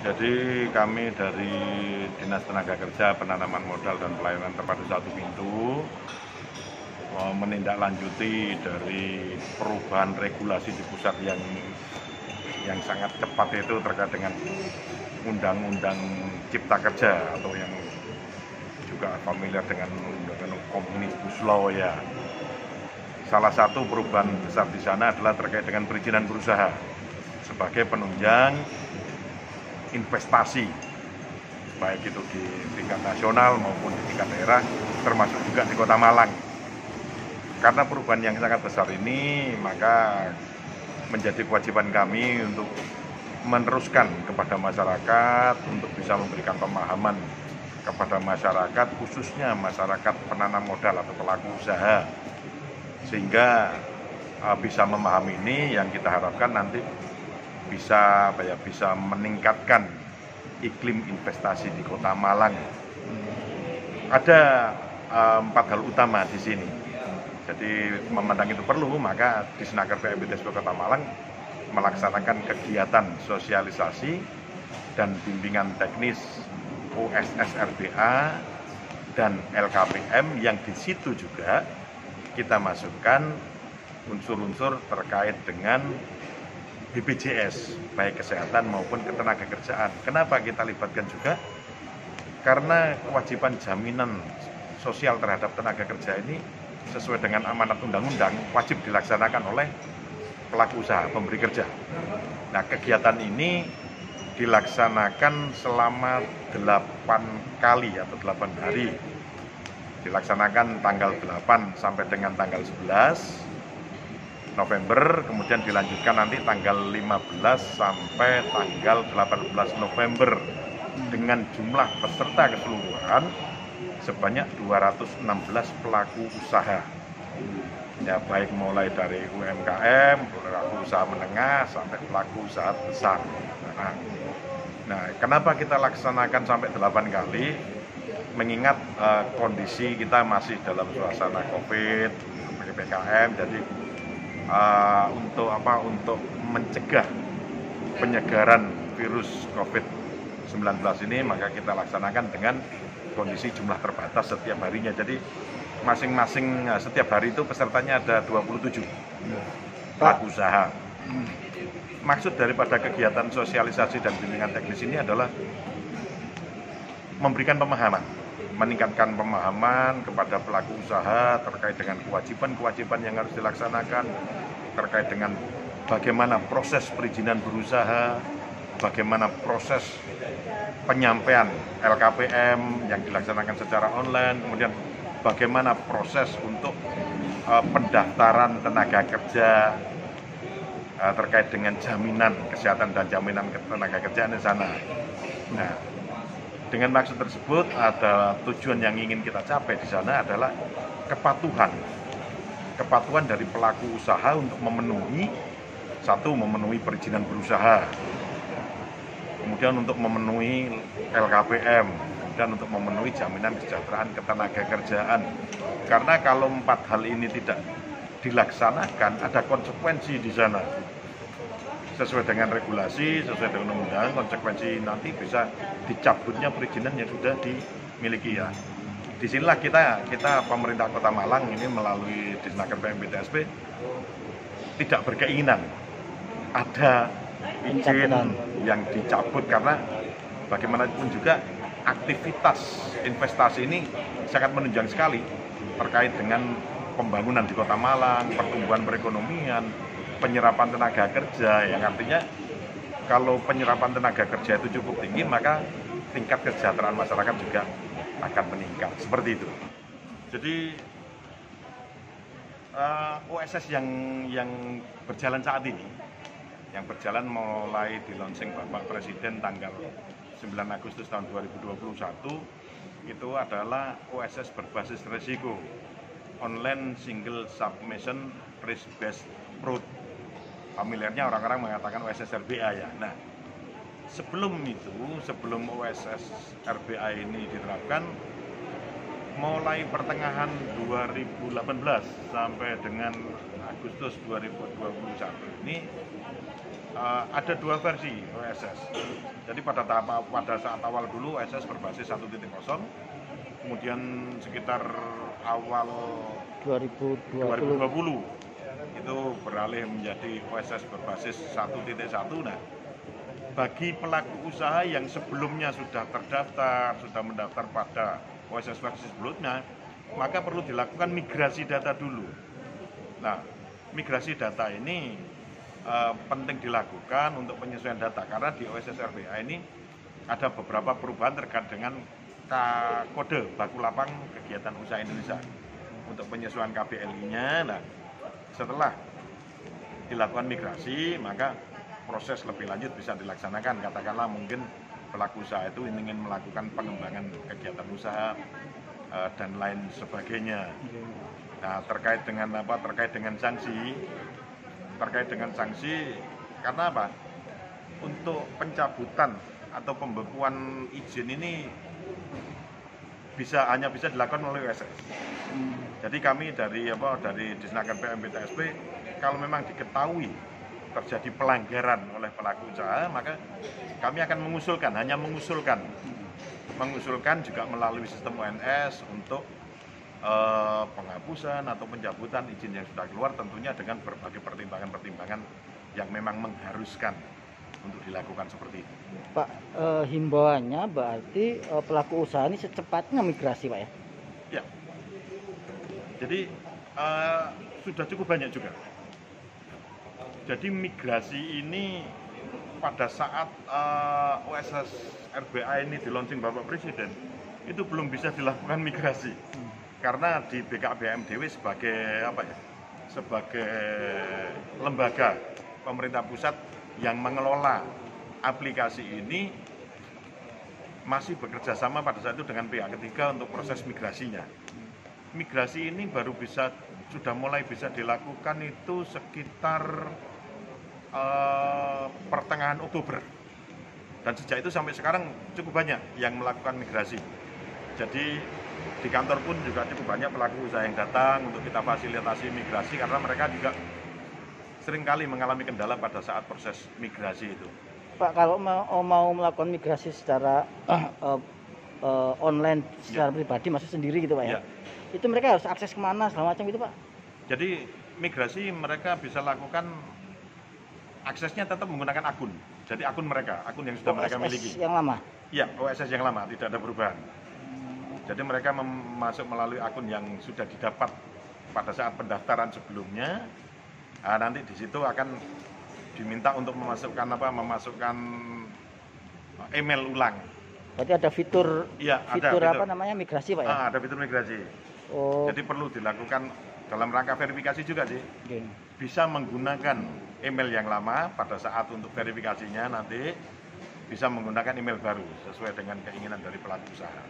Jadi kami dari Dinas Tenaga Kerja, Penanaman Modal dan Pelayanan Terpadu Satu Pintu menindaklanjuti dari perubahan regulasi di pusat yang sangat cepat, itu terkait dengan Undang-Undang Cipta Kerja atau yang juga familiar dengan Omnibus Law ya. Salah satu perubahan besar di sana adalah terkait dengan perizinan berusaha sebagai penunjang investasi, baik itu di tingkat nasional maupun di tingkat daerah, termasuk juga di Kota Malang. Karena perubahan yang sangat besar ini, maka menjadi kewajiban kami untuk meneruskan kepada masyarakat, untuk bisa memberikan pemahaman kepada masyarakat, khususnya masyarakat penanam modal atau pelaku usaha, sehingga bisa memahami ini, yang kita harapkan nanti bisa meningkatkan iklim investasi di Kota Malang. Ada 4 hal utama di sini. Jadi memandang itu perlu, maka Disnaker PMBTSP Kota Malang melaksanakan kegiatan sosialisasi dan bimbingan teknis OSS RBA dan LKPM, yang di situ juga kita masukkan unsur-unsur terkait dengan BPJS, baik kesehatan maupun ketenagakerjaan. Kenapa kita libatkan juga? Karena kewajiban jaminan sosial terhadap tenaga kerja ini sesuai dengan amanat undang-undang wajib dilaksanakan oleh pelaku usaha, pemberi kerja. Nah, kegiatan ini dilaksanakan selama 8 kali atau 8 hari. Dilaksanakan tanggal 8 sampai dengan tanggal 11 November, kemudian dilanjutkan nanti tanggal 15 sampai tanggal 18 November dengan jumlah peserta keseluruhan sebanyak 216 pelaku usaha. Ya, baik mulai dari UMKM, pelaku usaha menengah sampai pelaku usaha besar. Nah, kenapa kita laksanakan sampai 8 kali? Mengingat kondisi kita masih dalam suasana COVID, PPKM, jadi untuk mencegah penyegaran virus COVID-19 ini, maka kita laksanakan dengan kondisi jumlah terbatas setiap harinya. Jadi masing-masing setiap hari itu pesertanya ada 27 pelaku usaha. Maksud daripada kegiatan sosialisasi dan bimbingan teknis ini adalah memberikan pemahaman, meningkatkan pemahaman kepada pelaku usaha terkait dengan kewajiban-kewajiban yang harus dilaksanakan, terkait dengan bagaimana proses perizinan berusaha, bagaimana proses penyampaian LKPM yang dilaksanakan secara online, kemudian bagaimana proses untuk pendaftaran tenaga kerja, terkait dengan jaminan kesehatan dan jaminan tenaga kerjaan di sana. Nah, dengan maksud tersebut, ada tujuan yang ingin kita capai di sana adalah kepatuhan dari pelaku usaha untuk memenuhi perizinan berusaha, kemudian untuk memenuhi LKPM, dan untuk memenuhi jaminan kesejahteraan ketenagakerjaan. Karena kalau 4 hal ini tidak dilaksanakan, ada konsekuensi di sana. Sesuai dengan regulasi, sesuai dengan undang, konsekuensi nanti bisa dicabutnya perizinan yang sudah dimiliki ya. Disinilah kita pemerintah Kota Malang ini melalui Disnaker PMBTSP tidak berkeinginan ada izin yang dicabut, karena bagaimanapun juga aktivitas investasi ini sangat menunjang sekali terkait dengan pembangunan di Kota Malang, pertumbuhan perekonomian, penyerapan tenaga kerja, yang artinya kalau penyerapan tenaga kerja itu cukup tinggi, maka tingkat kesejahteraan masyarakat juga akan meningkat. Seperti itu. Jadi OSS yang berjalan saat ini, yang berjalan mulai di launching Bapak Presiden tanggal 9 Agustus tahun 2021, itu adalah OSS berbasis risiko, Online Single Submission Risk Based Approach. Familiarnya orang-orang mengatakan OSS RBA ya. Nah, sebelum OSS RBA ini diterapkan, mulai pertengahan 2018 sampai dengan Agustus 2021 ini ada dua versi OSS. Jadi pada saat awal dulu OSS berbasis 1.0, kemudian sekitar awal 2020 itu beralih menjadi OSS berbasis 1.1. Nah, bagi pelaku usaha yang sebelumnya sudah terdaftar, sudah mendaftar pada OSS versi sebelumnya, maka perlu dilakukan migrasi data dulu. Nah, migrasi data ini penting dilakukan untuk penyesuaian data, karena di OSS RBA ini ada beberapa perubahan terkait dengan kode baku lapang kegiatan usaha Indonesia untuk penyesuaian KBLI-nya. Nah, setelah dilakukan migrasi, maka proses lebih lanjut bisa dilaksanakan. Katakanlah mungkin pelaku usaha itu ingin melakukan pengembangan kegiatan usaha dan lain sebagainya. Nah, terkait dengan sanksi, karena apa? Untuk pencabutan atau pembekuan izin ini hanya bisa dilakukan melalui OSS. Jadi kami dari Disnaker PM BTSP, kalau memang diketahui terjadi pelanggaran oleh pelaku usaha, maka kami akan mengusulkan juga melalui sistem ONS untuk penghapusan atau pencabutan izin yang sudah keluar, tentunya dengan berbagai pertimbangan yang memang mengharuskan untuk dilakukan seperti itu. Pak, himbauannya berarti pelaku usaha ini secepatnya migrasi, Pak ya? Ya, jadi sudah cukup banyak juga. Jadi migrasi ini pada saat OSS RBA ini di launching Bapak Presiden, itu belum bisa dilakukan migrasi. Karena di BKBMDW sebagai lembaga pemerintah pusat yang mengelola aplikasi ini masih bekerja sama pada saat itu dengan pihak ketiga untuk proses migrasinya. Migrasi ini sudah mulai bisa dilakukan itu sekitar pertengahan Oktober, dan sejak itu sampai sekarang cukup banyak yang melakukan migrasi. Jadi di kantor pun juga cukup banyak pelaku usaha yang datang untuk kita fasilitasi migrasi, karena mereka juga seringkali mengalami kendala pada saat proses migrasi itu. Pak, kalau mau melakukan migrasi secara online, secara pribadi, maksud sendiri gitu Pak ya? Itu mereka harus akses kemana segala macam gitu Pak? Jadi migrasi mereka bisa lakukan, aksesnya tetap menggunakan akun. Jadi akun yang sudah mereka miliki. OSS yang lama? Iya, OSS yang lama, tidak ada perubahan. Jadi mereka masuk melalui akun yang sudah didapat pada saat pendaftaran sebelumnya. Nah, nanti di situ akan diminta untuk memasukkan email ulang. Berarti ada fitur migrasi Pak ya? Ada fitur migrasi. Oh. Jadi perlu dilakukan dalam rangka verifikasi juga sih. Okay. Bisa menggunakan email yang lama pada saat untuk verifikasinya, nanti bisa menggunakan email baru sesuai dengan keinginan dari pelaku usaha.